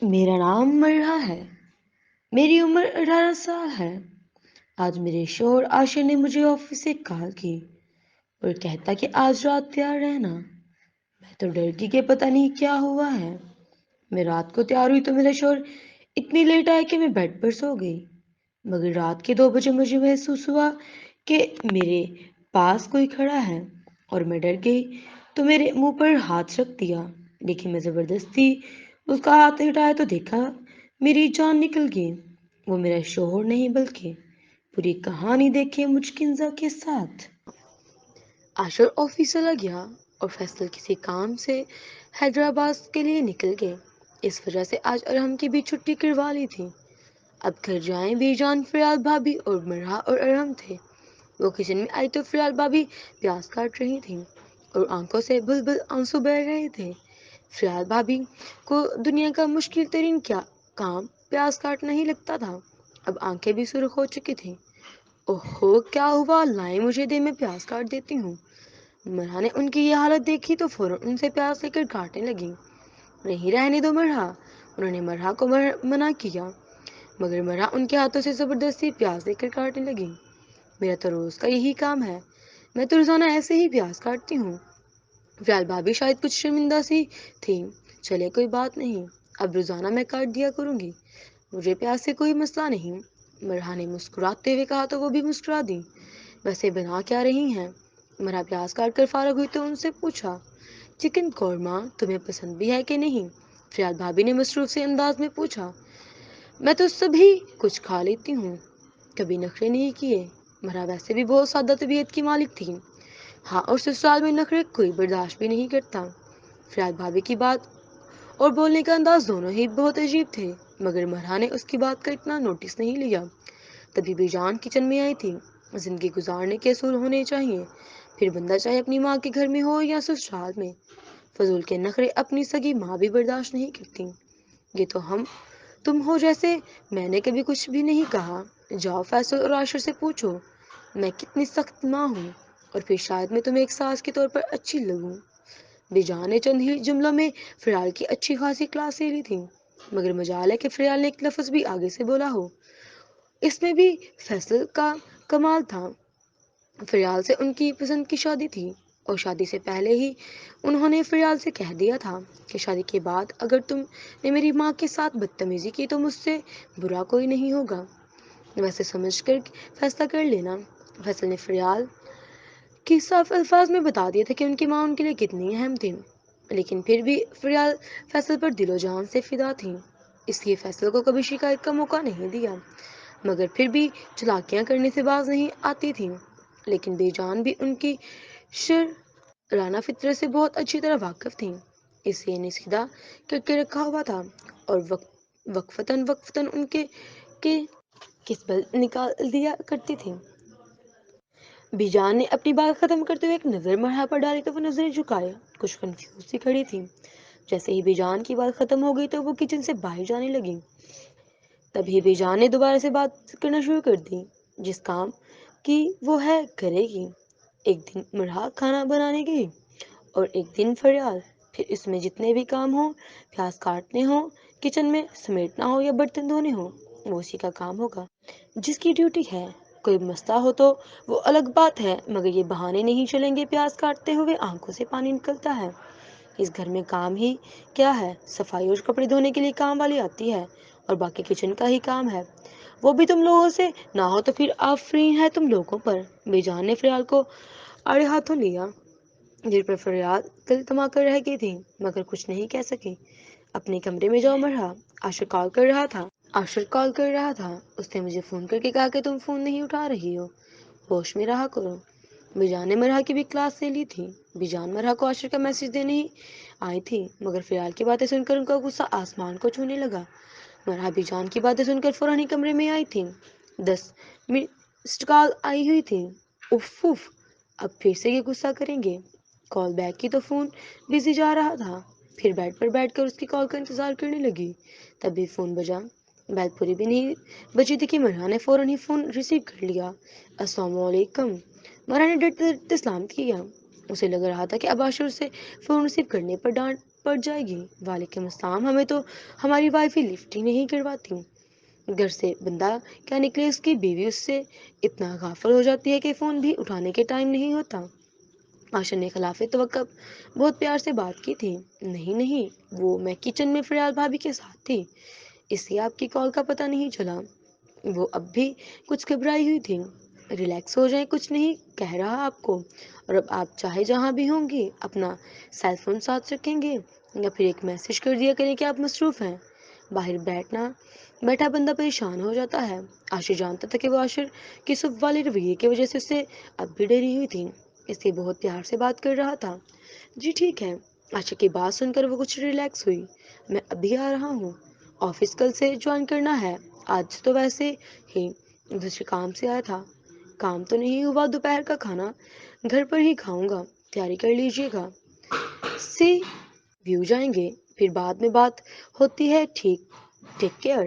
میرا نام مرحا ہے۔ میری عمر 18 سال ہے۔ آج میرے شوہر عاشر نے مجھے آفس سے کال کی اور کہتا کہ آج رات تیار رہنا۔ میں تو ڈر گئی کہ پتہ نہیں کیا ہوا ہے۔ میں رات کو تیار ہوئی تو میرا شوہر اتنی لیٹ آیا کہ میں بیڈ پر سو گئی، مگر رات کے 2 بجے مجھے محسوس ہوا کہ میرے پاس کوئی کھڑا ہے اور میں ڈر گئی تو میرے منہ پر ہاتھ رکھ دیا، لیکن میں زبردستی اس کا ہاتھ ہٹایا تو دیکھا میری جان نکل گئی۔ وہ میرا شوہر نہیں بلکہ پوری کہانی دیکھے مچکنزا کے ساتھ۔ عاشر آفس چلا گیا اور فیصل کسی کام سے حیدرآباد کے لیے نکل گئے۔ اس وجہ سے آج ارحم کی بھی چھٹی کروا لی تھی۔ اب گھر جائیں بھی جان فریال بھابی اور مرحا اور ارحم تھے۔ وہ کچن میں آئی تو فریال بھابی پیاز کاٹ رہی تھیں اور آنکھوں سے بل بل آنسو بہہ رہے تھے۔ فریال بھابی کو دنیا کا مشکل ترین کام پیاز کاٹنا ہی لگتا تھا۔ اب آنکھیں بھی سرخ ہو چکی تھیں۔ اوہو کیا ہوا، لائیں مجھے دے، میں پیاز کاٹ دیتی ہوں۔ مرحا نے ان کی یہ حالت دیکھی تو فوراً ان سے پیاز لے کر کاٹنے لگی۔ نہیں، رہنے دو مرحا، انہوں نے مرحا کو منع کیا، مگر مرحا ان کے ہاتھوں سے زبردستی پیاز لے کر کاٹنے لگی۔ میرا تو روز کا یہی کام ہے، میں تو روزانہ ایسے ہی پیاز کاٹتی ہوں۔ فریال بھابی شاید کچھ شرمندہ سی تھی۔ چلے کوئی بات نہیں، اب روزانہ میں کاٹ دیا کروں گی، مجھے پیاز سے کوئی مسئلہ نہیں۔ مرحا نے مسکراتے ہوئے کہا تو وہ بھی مسکرا دی۔ ویسے بنا کیا رہی ہیں؟ مرحا پیاز کاٹ کر فارغ ہوئی تو ان سے پوچھا، چکن قورمہ تمہیں پسند بھی ہے کہ نہیں؟ فریال بھابی نے مصروف سے انداز میں پوچھا۔ میں تو سبھی کچھ کھا لیتی ہوں، کبھی نخرے نہیں کیے۔ مرحا ویسے بھی بہت سادہ طبیعت کی مالک تھی، ہاں، اور سسرال میں نخرے کوئی برداشت بھی نہیں کرتا۔ فریال بھابی کی بات اور بولنے کا انداز دونوں ہی بہت عجیب تھے، مگر مرحا نے اس کی بات کا اتنا نوٹس نہیں لیا۔ تبھی بی جان کچن میں آئی تھی۔ زندگی گزارنے کے اصول ہونے چاہیے، پھر بندہ چاہے اپنی ماں کے گھر میں ہو یا سسرال میں۔ فضول کے نخرے اپنی سگی ماں بھی برداشت نہیں کرتی۔ یہ تو تم ہو جیسے میں نے کبھی کچھ بھی نہیں کہا۔ جاؤ فیصل اور عاشر سے پوچھو میں کتنی سخت ماں ہوں، اور پھر شاید میں تمہیں ایک ساس کے طور پر اچھی لگوں۔ بی جان نے چند ہی جملوں میں فریال کی اچھی خاصی کلاس لے لی تھی، مگر مجال ہے کہ فریال نے ایک لفظ بھی آگے سے بولا ہو۔ اس میں بھی فیصل کا کمال تھا۔ فریال سے ان کی پسند کی شادی تھی، اور شادی سے پہلے ہی انہوں نے فریال سے کہہ دیا تھا کہ شادی کے بعد اگر تم نے میری ماں کے ساتھ بدتمیزی کی تو مجھ سے برا کوئی نہیں ہوگا، ویسے سمجھ کر فیصلہ کر لینا۔ فیصل نے فریال کی صاف الفاظ میں بتا دیا تھا کہ ان کی ماں ان کے لیے کتنی اہم تھی، لیکن پھر بھی فریال فیصل پر دل و جان سے فدا تھی، اس لیے فیصل کو کبھی شکایت کا موقع نہیں دیا، مگر پھر بھی چلاکیاں کرنے سے باز نہیں آتی تھی۔ لیکن بی جان بھی ان کی شرانہ فطرت سے بہت اچھی طرح واقف تھیں، اس لیے انہیں سیدھا کر کے رکھا ہوا تھا، اور وقفتاً ان کے قسمت نکال دیا کرتی تھی۔ بی جان نے اپنی بات ختم کرتے ہوئے ایک نظر مرحا پر ڈالی تو وہ نظریں جھکائے کچھ کنفیوز سی کھڑی تھی۔ جیسے ہی بی جان کی بات ختم ہو گئی تو وہ کچن سے باہر جانے لگی۔ تبھی بی جان نے دوبارہ سے بات کرنا شروع کر دی، جس کام کی وہ ہے کرے گی۔ ایک دن مرحا کھانا بنانے گئی اور ایک دن فریال، پھر اس میں جتنے بھی کام ہوں، پیاز کاٹنے ہوں، کچن میں سمیٹنا ہو یا برتن دھونے ہوں، وہ اسی کا کام ہوگا، جس کی ڈیوٹی ہے۔ کوئی مسئلہ ہو تو وہ الگ بات ہے، مگر یہ بہانے نہیں چلیں گے پیاز کاٹتے ہوئے آنکھوں سے پانی نکلتا ہے۔ اس گھر میں کام ہی کیا ہے، صفائی اور کپڑے دھونے کے لیے کام والی آتی ہے، اور باقی کچن کا ہی کام ہے، وہ بھی تم لوگوں سے نہ ہو تو پھر آفرین ہے تم لوگوں پر۔ بی جان نے فریال کو آڑے ہاتھوں لیا، جن پر فریال دل تما کر رہ گئی تھی، مگر کچھ نہیں کہہ سکی۔ اپنے کمرے میں جاؤ مرحا، عاشر کال کر رہا تھا، اس نے مجھے فون کر کے کہا کہ تم فون نہیں اٹھا رہی ہو، ہوش میں رہا کرو۔ بی جان نے مرحا کی بھی کلاس لے لی تھی۔ بی جان مرحا کو عاشر کا میسج دینے ہی آئی تھی، مگر فریال کی باتیں سن کر ان کا غصہ آسمان کو چھونے لگا۔ مرحا بی جان کی باتیں سن کر فوراً ہی کمرے میں آئی تھی۔ 10 مسڈ کال آئی ہوئی تھی۔ اف اف، اب پھر سے یہ غصہ کریں گے۔ کال بیک کی تو فون بزی جا رہا تھا، پھر بیڈ پر بیٹھ کر اس کی کال کا انتظار کرنے لگی۔ تبھی فون بجا، بیل پوری بھی نہیں بجی تھی کہ مرحا نے فوراً ہی فون ریسیو کر لیا۔ السلام علیکم، مرحا نے ڈرتے ڈرتے سلام کیا۔ اسے لگ رہا تھا کہ اب عاشر سے فون ریسیو کرنے پر ڈانٹ پڑ جائے گی۔ وعلیکم السلام، ہمیں تو ہماری وائی فائی لفٹ ہی نہیں کرواتی۔ گھر سے بندہ کیا نکلے، اس کی بیوی اس سے اتنا غافل ہو جاتی ہے کہ فون بھی اٹھانے کے ٹائم نہیں ہوتا۔ آشا نے خلاف توقع بہت پیار سے بات کی تھی۔ نہیں نہیں، وہ میں کچن میں فریال بھابھی کے ساتھ تھی، اس لیے آپ کی کال کا پتہ نہیں چلا۔ وہ اب بھی کچھ گھبرائی ہوئی تھی۔ ریلیکس ہو جائیں، کچھ نہیں کہہ رہا آپ کو، اور اب آپ چاہے جہاں بھی ہوں گے اپنا سیل فون ساتھ رکھیں گے یا پھر ایک میسج کر دیا کریں کہ آپ مصروف ہیں۔ باہر بیٹھا بندہ پریشان ہو جاتا ہے۔ عاشر جانتا تھا کہ وہ عاشر کی صف والے رویے کی وجہ سے اسے اب بھی ڈری ہوئی تھی، اس لیے بہت پیار سے بات کر رہا تھا۔ جی ٹھیک ہے۔ عاشر کی بات سن کر وہ کچھ ریلیکس ہوئی۔ میں ابھی آ رہا ہوں، آفس کل سے جوائن کرنا ہے، آج تو ویسے ہی دوسرے کام سے آیا تھا، کام تو نہیں ہوا، دوپہر کا کھانا گھر پر ہی کھاؤں گا، تیاری کر لیجیے گا، سی ویو جائیں گے، پھر بعد میں بات ہوتی ہے، ٹیک کیئر۔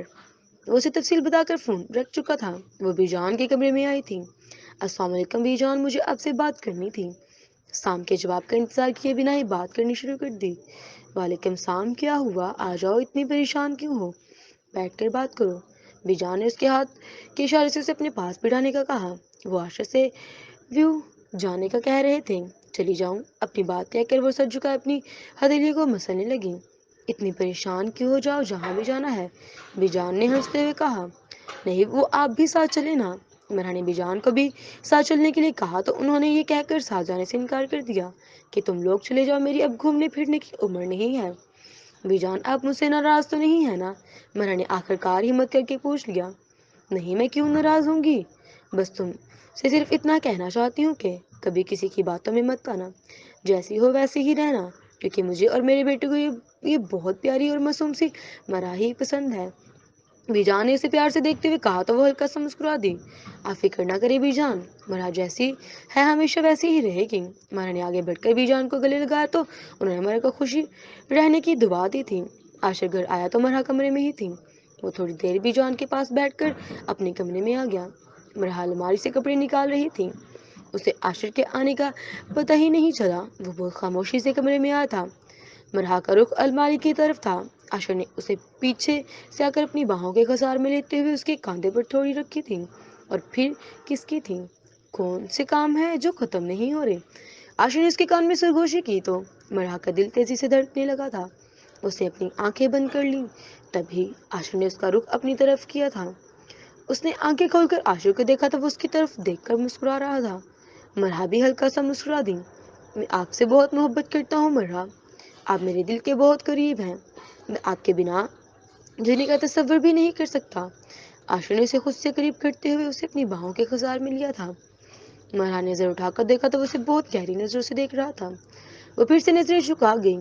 وہ اسے تفصیل بتا کر فون رکھ چکا تھا۔ وہ بی جان کے کمرے میں آئی تھی۔ السلام علیکم بی جان، مجھے آپ سے بات کرنی تھی۔ سام کے جواب کا انتظار کیے بنا ہی بات کرنی شروع کر دی۔ وعلیکم السلام، کیا ہوا؟ آ جاؤ، اتنی پریشان کیوں ہو؟ بیٹھ کر بات کرو۔ بی جان نے اس کے ہاتھ کے اشارے سے اسے اپنے پاس بٹھانے کا کہا۔ وہ عاشر سے ویو جانے کا کہہ رہے تھے، چلی جاؤں؟ اپنی بات کہہ کر وہ سر جھکا اپنی ہتھیلی کو مسلنے لگی۔ اتنی پریشان کیوں ہو، جاؤ جہاں بھی جانا ہے، بی جان نے ہنستے ہوئے کہا۔ نہیں، وہ آپ بھی ساتھ چلے نا۔ مرحا نے بی جان کو بھی ساتھ چلنے کے لیے کہا تو انہوں نے یہ کہہ کر ساتھ جانے سے انکار کر دیا کہ تم لوگ چلے جاؤ، میری اب گھومنے پھرنے کی عمر نہیں ہے۔ بی جان، آپ مجھ سے ناراض تو نہیں ہے نا؟ مرحا نے آخر کار ہمت کر کے پوچھ لیا۔ نہیں، میں کیوں ناراض ہوں گی، بس تم سے صرف اتنا کہنا چاہتی ہوں کہ کبھی کسی کی باتوں میں مت آنا، جیسی ہو ویسی ہی رہنا، کیونکہ مجھے اور میرے بیٹے کو یہ بہت پیاری اور معصوم سی مرحا ہی پسند ہے۔ بی جان نے اسے پیار سے دیکھتے ہوئے کہا تو وہ ہلکا سا مسکرا دی۔ آپ فکر نہ کرے بی جان، مرحا جیسی ہے ہمیشہ ویسی ہی رہے گی۔ مرحا نے آگے بڑھ کر بی جان کو گلے لگایا تو انہوں نے مرحا کو خوشی رہنے کی دعا دی تھی۔ عاشر گھر آیا تو مرحا کمرے میں ہی تھی۔ وہ تھوڑی دیر بی جان کے پاس بیٹھ کر اپنے کمرے میں آ گیا۔ مرحا الماری سے کپڑے نکال رہی تھی، اسے عاشر کے آنے کا پتہ ہی نہیں چلا۔ وہ بہت خاموشی سے کمرے میں آیا تھا۔ مرحا کا رخ الماری کی طرف تھا۔ عاشر نے اسے پیچھے سے آ کر اپنی باہوں کے خسار میں لیتے ہوئے اس کے کاندھے پر تھوڑی رکھی تھی، اور پھر کس کی تھی؟ کون سے کام ہے جو ختم نہیں ہو رہے؟ عاشر نے اس کے کان میں سرگوشی کی تو مرحا کا دل تیزی سے دھڑکنے لگا تھا۔ اس نے اپنی آنکھیں بند کر لیں، تبھی عاشر نے اس کا رخ اپنی طرف کیا تھا۔ اس نے آنکھیں کھول کر عاشر کو دیکھا تو وہ اس کی طرف دیکھ کر مسکرا رہا تھا۔ مرحا بھی ہلکا سا مسکرا دی۔ میں آپ سے بہت محبت کرتا ہوں مرحا، آپ میرے دل کے بہت قریب ہیں، میں آپ کے بنا جینے کا تصور بھی نہیں کر سکتا۔ عاشر نے اسے خود سے قریب کرتے ہوئے اسے اپنی باہوں کے خزار میں لیا تھا۔ مرحا نے نظر اٹھا کر دیکھا تو وہ اسے بہت گہری نظروں سے دیکھ رہا تھا۔ وہ پھر سے نظریں جھکا گئی۔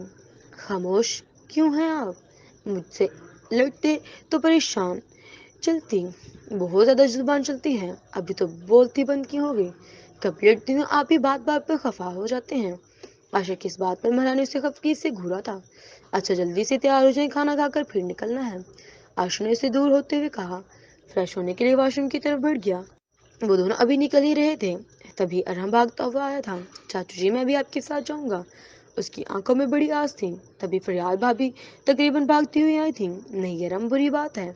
خاموش کیوں ہیں آپ؟ مجھ سے لڑتے تو پریشان چلتی، بہت زیادہ زبان چلتی ہے، ابھی تو بولتی بند کی ہو گئی، کب لڑتی ہوں آپ ہی بات بات پر خفا ہو جاتے ہیں۔ عاشر کی اس بات پر مرحا نے اسے خفگی سے گھورا تھا۔ اچھا جلدی سے تیار ہو جائیں، کھانا کھا کر پھر نکلنا ہے۔ عاشر نے اسے دور ہوتے ہوئے کہا۔ فریش ہونے کے لیے واش روم کی طرف بڑھ گیا۔ وہ دونوں ابھی نکل ہی رہے تھے، تبھی ارحم بھاگتا ہوا آیا تھا۔ چاچو جی، میں بھی آپ کے ساتھ جاؤں گا۔ اس کی آنکھوں میں بڑی آس تھی۔ تبھی فریال بھابھی تقریباً بھاگتی ہوئی آئی تھی۔ نہیں ارحم، بری بات ہے۔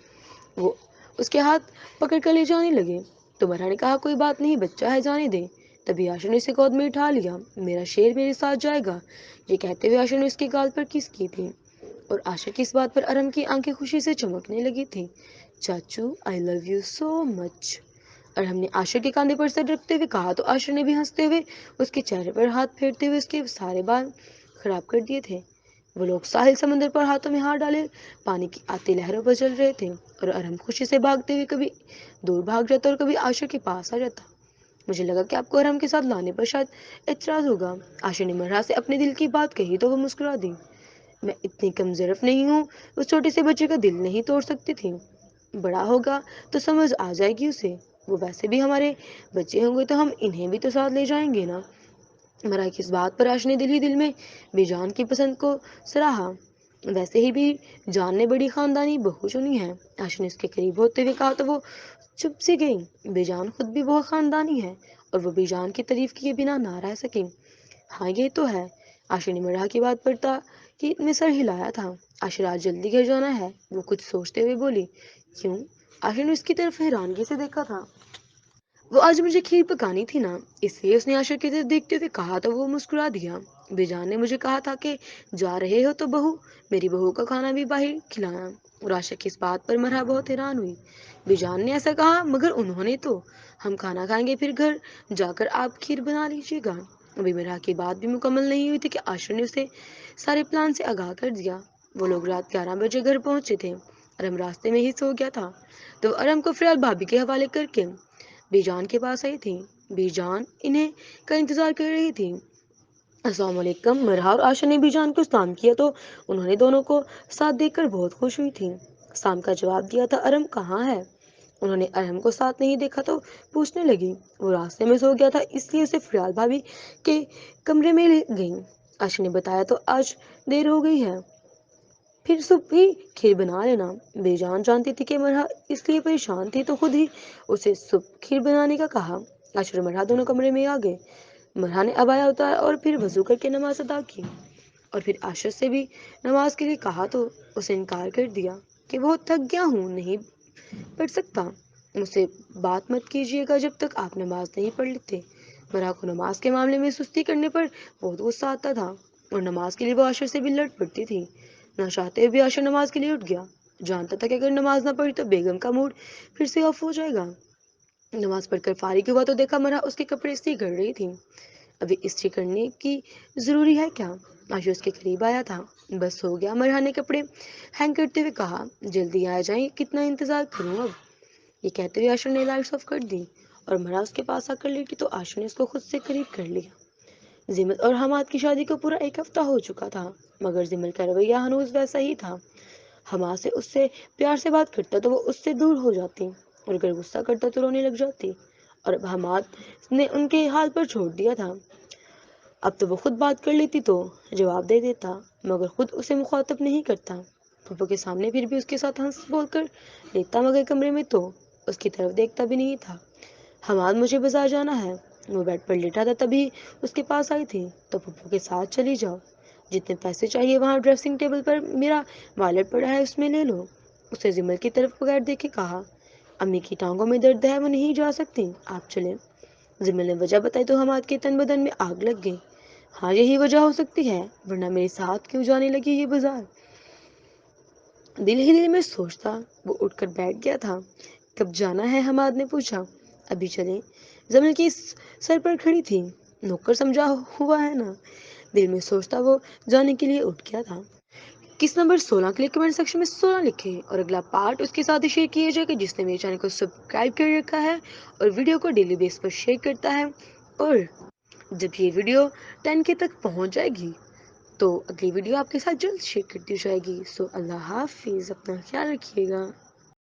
وہ اس کے ہاتھ پکڑ کر لے جانے لگے تو مرحا نے کہا، کوئی بات نہیں، بچہ ہے، جانے دے۔ تبھی عاشر نے اسے گود میں اٹھا لیا۔ میرا شیر میرے ساتھ جائے گا، یہ کہتے ہوئے عاشر نے اس کے گال پر کس کی تھی، اور عاشر کی اس بات پر ارحم کی آنکھیں خوشی سے چمکنے لگی تھی۔ چاچو، آئی لو یو سو مچ، ارحم نے عاشر کے کاندھے پر سر رکھتے ہوئے کہا تو عاشر نے بھی ہنستے ہوئے اس کے چہرے پر ہاتھ پھیرتے ہوئے اس کے سارے بال خراب کر دیے تھے۔ وہ لوگ ساحل سمندر پر ہاتھوں میں ہاتھ ڈالے پانی کی آتی لہروں پر چل رہے تھے، اور ارحم خوشی سے بھاگتے ہوئے کبھی دور بھاگ جاتا اور کبھی عاشر کے پاس آ جاتا۔ مجھے لگا کہ آپ کو ارحم کے ساتھ لانے پر شاید اعتراض ہوگا۔ عاشر نے مرحا سے اپنے دل کی بات کہی تو وہ مسکرا دی۔ میں اتنی کم ظرف نہیں ہوں، اس چھوٹے سے بچے کا دل نہیں توڑ سکتی تھی، بڑا ہوگا تو سمجھ آ جائے گی اسے، وہ ویسے بھی ہمارے بچے ہوں گے تو ہم انہیں بھی تو ساتھ لے جائیں گے نا۔ مرحا کی اس بات پر عاشر نے دل ہی دل میں بی جان کی پسند کو سراہا۔ ویسے ہی بھی جان نے بڑی خاندانی بہو چنی ہے۔ عاشر نے اس کے قریب ہوتے ہوئے کہا تو وہ چپ سی گئی۔ بی جان خود بھی بہت خاندانی ہے، اور وہ بی جان کی تعریف کیے بنا نہ رہ سکی۔ ہاں یہ تو ہے۔ عاشر نے مرحا کی بات پر کہ میں سر ہلایا تھا۔ عاشر آج جلدی گھر جانا ہے، وہ کچھ سوچتے ہوئے بولی۔ کیوں؟ عاشر نے اس کی طرف حیرانگی سے دیکھا تھا۔ وہ آج مجھے کھیر پکانی تھی نا، اس لیے اس نے عاشر کی طرف دیکھتے ہوئے کہا تو وہ مسکرا دیا۔ بے جان نے مجھے کہا تھا کہ جا رہے ہو تو میری بہو کا کھانا بھی باہر کھلانا، اور عاشر کی اس بات پر مرحا بہت حیران ہوئی۔ بے جان نے ایسا کہا، مگر انہوں نے تو ہم کھانا کھائیں گے پھر گھر جا کر آپ کھیر بنا لیجیے گا۔ ابھی مرحا کی بات بھی مکمل نہیں ہوئی تھی کہ عاشر نے اسے سارے پلان سے آگاہ کر دیا۔ وہ لوگ رات 11 بجے گھر پہنچے تھے۔ ارم راستے میں ہی سو گیا تھا تو ارم کو فریال بھابی کے حوالے کر کے بی جان کے پاس آئی تھی۔ بی جان انہیں کا انتظار کر رہی تھی۔ السلام علیکم۔ مرحا اور عاشر نے بی جان کو سلام کیا تو انہوں نے دونوں کو ساتھ دیکھ کر بہت خوش ہوئی تھی۔ سلام کا جواب دیا تھا۔ ارم کہاں ہے؟ انہوں نے ارم کو ساتھ نہیں دیکھا تو پوچھنے لگی۔ وہ راستے میں سو گیا تھا، اس لیے اسے فریال بھابی کے کمرے میں لے گئی۔ عاشر نے بتایا تو آج دیر ہو گئی ہے، پھر صبح ہی کھیر بنا لینا۔ بے جان جانتی تھی کہ مرحا اس لیے پریشان تھی تو خود ہی اسے صبح کھیر بنانے کا کہا۔ عاشر اور مرحا دونوں کمرے میں آ گئے۔ مرحا نے عبایا اتارا اور پھر وضو کر کے نماز ادا کی، اور پھر عاشر سے بھی نماز کے لیے کہا تو اسے انکار کر دیا کہ بہت تھک گیا ہوں، نہیں پڑھ سکتا۔ مجھ سے بات مت کیجیے گا جب تک آپ نماز نہیں پڑھ لیتے۔ مرحا کو نماز کے معاملے میں سستی کرنے پر بہت غصہ آتا تھا، اور نماز کے لیے وہ عاشر سے بھی لڑ پڑتی تھی۔ نہ چاہتے ہوئے بھی عاشر نماز کے لیے اٹھ گیا۔ جانتا تھا کہ اگر نماز نہ پڑھی تو بیگم کا موڈ پھر سے آف ہو جائے گا۔ نماز پڑھ کر فارغ ہوا تو دیکھا مرحا اس کے کپڑے استری کر رہی تھی۔ ابھی استری کرنے کی ضروری ہے کیا؟ عاشر اس کے قریب آیا تھا۔ بس ہو گیا، مرحا نے کپڑے ہینگ کرتے ہوئے کہا۔ جلدی آ جائیں، کتنا انتظار کروں اب؟ یہ کہتے ہوئے عاشر نے لائٹس آف کر دی اور مرحا اس کے پاس آ کر لیٹی تو عاشر نے اس کو خود سے قریب کر لیا۔ زمل اور حماد کی شادی کو پورا ایک ہفتہ ہو چکا تھا، مگر زمل کا رویہ ہنوز ویسا ہی تھا۔ حماد سے اس سے پیار سے بات کرتا تو وہ اس سے دور ہو جاتی، اور اگر غصہ کرتا تو رونے لگ جاتی، اور اب حماد نے ان کے حال پر چھوڑ دیا تھا۔ اب تو وہ خود بات کر لیتی تو جواب دے دیتا، مگر خود اسے مخاطب نہیں کرتا۔ پھپھو کے سامنے پھر بھی اس کے ساتھ ہنس بول کر لیتا، مگر کمرے میں تو اس کی طرف دیکھتا بھی نہیں تھا۔ حماد مجھے بازار جانا ہے، وہ بیڈ پر لیٹا تھا تبھی اس کے پاس آئی تھی تو پھپھو کے ساتھ چلی جاؤ، جتنے پیسے چاہیے وہاں ڈریسنگ ٹیبل پر میرا والیٹ پڑا ہے اس میں لے لو۔ اسے زمل کی طرف بغیر دیکھے کہا۔ امی کی ٹانگوں میں درد ہے، وہ نہیں جا سکتی، آپ چلیں۔ زمل نے وجہ بتائی تو حماد کے تن بدن میں آگ لگ گئی۔ ہاں یہی وجہ ہو سکتی ہے، ورنہ میرے ساتھ کیوں جانے لگی یہ بازار؟ دل ہی دل میں سوچتا وہ اٹھ کر بیٹھ گیا تھا۔ کب جانا ہے؟ حماد نے پوچھا۔ ابھی چلیں، زمل کی سر پر کھڑی تھی۔ نوکر سمجھا ہوا ہے نا؟ دل میں سوچتا وہ جانے کے لیے اٹھ گیا تھا۔ کس نمبر 16 کے لیے کمنٹ سیکشن میں 16 لکھیں، اور اگلا پارٹ اس کے ساتھ ہی شیئر کیے جائے گا جس نے میرے چینل کو سبسکرائب کر رکھا ہے اور ویڈیو کو ڈیلی بیس پر شیئر کرتا ہے۔ اور جب یہ ویڈیو 10 کے تک پہنچ جائے گی تو اگلی ویڈیو آپ کے ساتھ جلد شیئر کرتی جائے گی۔ سو اللہ حافظ، اپنا خیال رکھیے گا۔